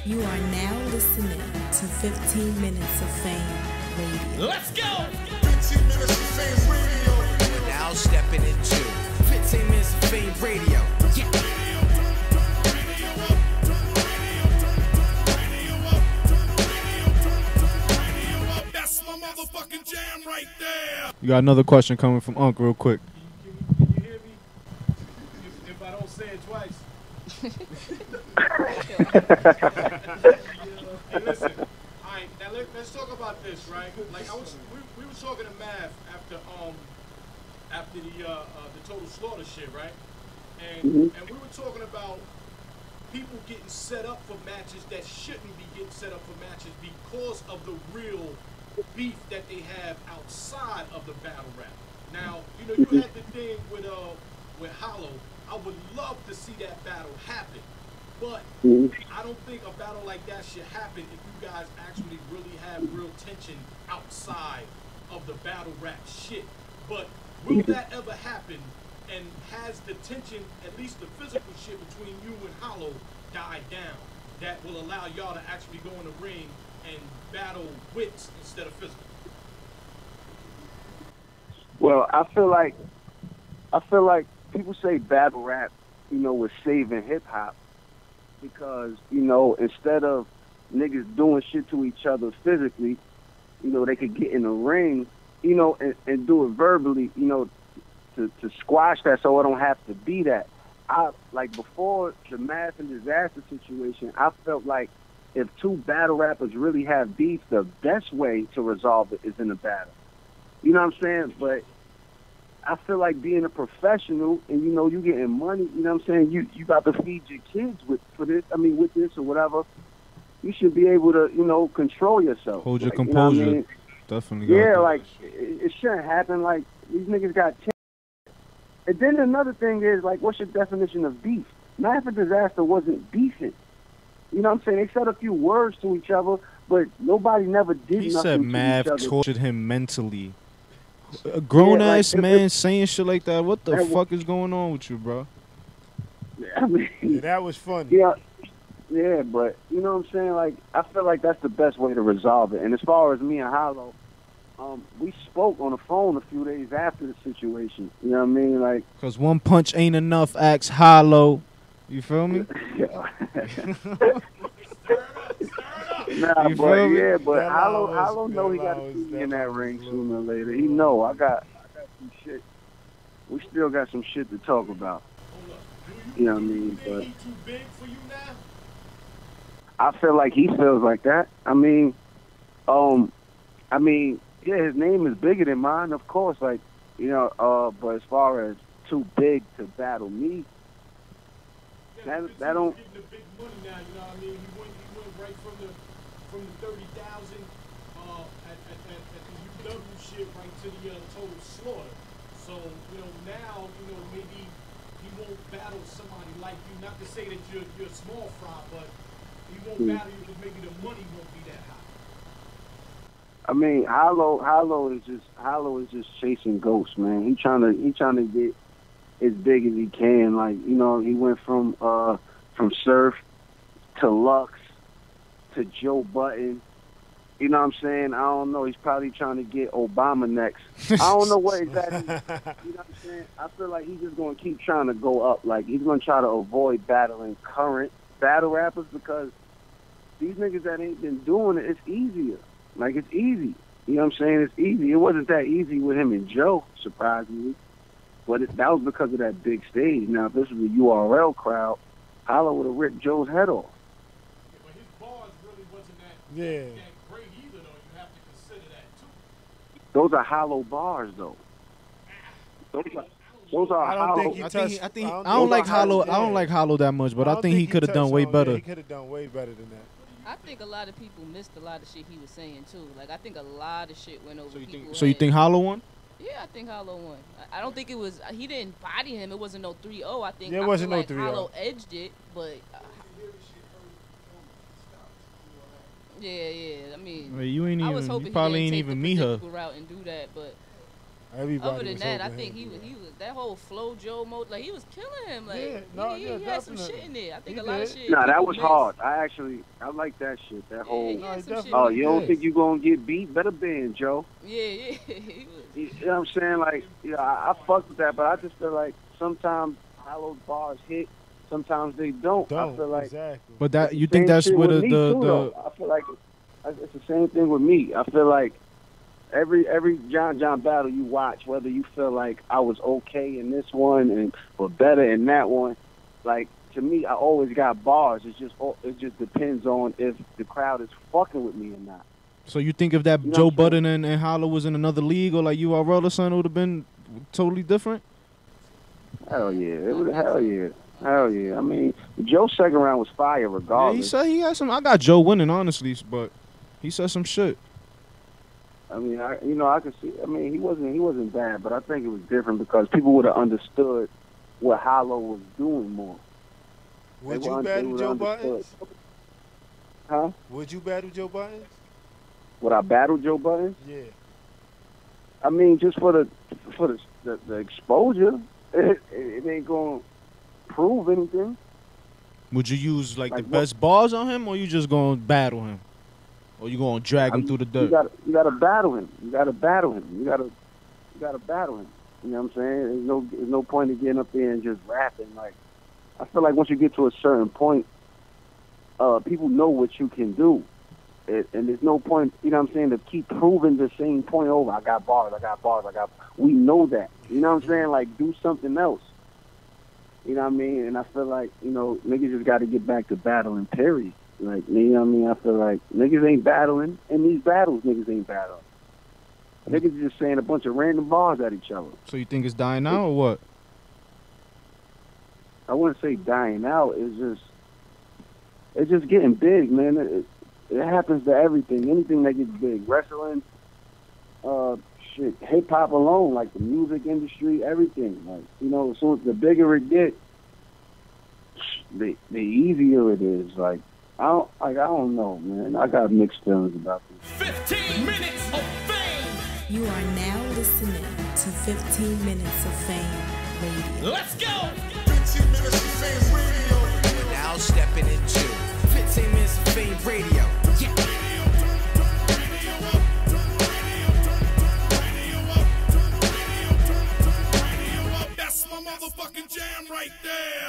You are now listening to 15 Minutes of Fame Radio. Let's go! 15 Minutes of Fame Radio. We're now stepping into 15 Minutes of Fame Radio. Yeah. That's my motherfucking jam right there. You got another question coming from Unc real quick. Can you hear me? If I don't say it twice. Hey, listen. All right, now let's talk about this, right? Like we were talking to Mav after the Total Slaughter shit, right? And we were talking about people getting set up for matches that shouldn't be getting set up for matches because of the real beef that they have outside of the battle rap. Now, you know, you had the thing with Hollow. I would love to see that battle happen, but I don't think a battle like that should happen if you guys actually really have real tension outside of the battle rap shit. But will that ever happen? And has the tension, at least the physical shit between you and Hollow, died down? That will allow y'all to actually go in the ring and battle wits instead of physical. Well, I feel like people say battle rap, you know, was saving hip hop because, you know, instead of niggas doing shit to each other physically, you know, they could get in the ring, you know, and do it verbally, you know, to squash that so it don't have to be that. I like before the Math and Disaster situation, I felt like if two battle rappers really have beef, the best way to resolve it is in a battle. You know what I'm saying? But I feel like being a professional and, you know, you getting money, you know what I'm saying? You got to feed your kids with this or whatever. You should be able to, you know, control yourself. Hold your like, composure. You know what I mean? Definitely. Yeah, like, it shouldn't happen. Like, these niggas got And then another thing is, like, what's your definition of beef? Math and Disaster wasn't beefing. You know what I'm saying? They said a few words to each other, but nobody never did He nothing said to Mav each other. tortured him mentally. A grown-ass man saying shit like that, what the fuck is going on with you, bro? I mean, Yeah, that was funny. Yeah, but you know what I'm saying? Like, I feel like that's the best way to resolve it. And as far as me and Hollow, we spoke on the phone a few days after the situation. You know what I mean? Like, because one punch ain't enough, ask Hollow. You feel me? Nah, You but feel me? yeah, but Hollow know he got to see me in that ring sooner or later. He know I got some shit. We still got some shit to talk about. You know what I mean? But He too big for you now? I feel like he feels like that. I mean, yeah, his name is bigger than mine, of course. Like, you know, but as far as too big to battle me, that don't. Getting the big money now, you know what I mean? He went right from the 30,000 at the UW shit right to the Total Slaughter. So, you know, now, you know, maybe he won't battle somebody like you. Not to say that you're a small fry, but he won't battle you because maybe the money won't be that high. I mean, Hollow is just chasing ghosts, man. He trying to get as big as he can. Like, you know, he went from Surf to Lux to Joe Button. You know what I'm saying? I don't know. He's probably trying to get Obama next. I don't know what exactly. You know what I'm saying? I feel like he's just going to keep trying to go up. Like, he's going to try to avoid battling current battle rappers because these niggas that ain't been doing it, it's easier. Like, it's easy. You know what I'm saying? It's easy. It wasn't that easy with him and Joe, surprisingly. But that was because of that big stage. Now, if this was a URL crowd, Hollow would have ripped Joe's head off. Yeah, but his bars really wasn't that great either, though. You have to consider that, too. Those are Hollow bars, though. Those are I don't Hollow. think he touched. I don't like Hollow. I don't like Hollow that much, but I think he could have done way better. He could have done way better than that. I think a lot of people missed a lot of shit he was saying too. Like, I think a lot of shit went over. So you think Hollow won? Yeah, I think Hollow won. I don't think it was. He didn't body him. It wasn't no 3-0. I think it wasn't no 3-0. Hollow edged it, but yeah. I mean, Well, you ain't I was even. hoping You probably he ain't didn't take even the meet her. predictable route and do that, but Everybody Other than was that, I over think him, he was that whole Flow Joe mode. Like he was killing him. Like Yeah, no, he yeah, had some definitely. shit in there. I think He a lot of did. shit. Nah, that people was miss. hard. I like that shit. That Yeah, whole. he No, had he some shit. definitely Oh, you don't did. think you gonna get beat? Better bend, Joe. Yeah, yeah. He was. You know what I'm saying? Like, yeah, I fuck with that, but I just feel like sometimes Hollow's bars hit, sometimes they don't. I feel like exactly. But that it's you the think same that's shit where with me too, the though. I feel like it's the same thing with me. I feel like every John battle you watch, whether you feel like I was okay in this one and or better in that one, like to me, I always got bars. It just depends on if the crowd is fucking with me or not. So you think if that You know Joe what I'm saying? Budden and Hollow was in another league or like URL or something, it would have been totally different? Hell yeah, it was hell yeah. Hell yeah. I mean, Joe's second round was fire Yeah, regardless. he said he had some. I got Joe winning, honestly, but he said some shit. I mean, I could see. I mean, he wasn't bad, but I think it was different because people would have understood what Hollow was doing more. Would They you were- they battle were Joe understood. Buttons? Huh? Would you battle Joe Buttons? Would I battle Joe Budden? Yeah. I mean, just for the exposure, it ain't gonna prove anything. Would you use like the Like what? best bars on him, or you just gonna battle him, or you gonna drag him through the dirt? You gotta battle him. You gotta battle him. You gotta battle him. You know what I'm saying? There's no point in getting up there and just rapping. Like, I feel like once you get to a certain point, people know what you can do. And there's no point, you know what I'm saying, to keep proving the same point over. I got bars. We know that. You know what I'm saying? Like, do something else. You know what I mean? And I feel like, niggas just got to get back to battling, period. Like, you know what I mean? I feel like niggas ain't battling. In these battles, niggas ain't battling. Niggas just saying a bunch of random bars at each other. So you think it's dying out or what? I wouldn't say dying out. It's just getting big, man. It happens to everything. Anything that gets big. Wrestling, hip hop alone, like the music industry, everything. Like, so the bigger it gets, the easier it is. Like, I don't know, man. I got mixed feelings about this. 15 minutes of fame. You are now listening to 15 Minutes of Fame Radio. Let's go. 15 minutes of fame radio. We're now stepping into 15 minutes of fame radio. Yeah. That's my motherfucking jam right there.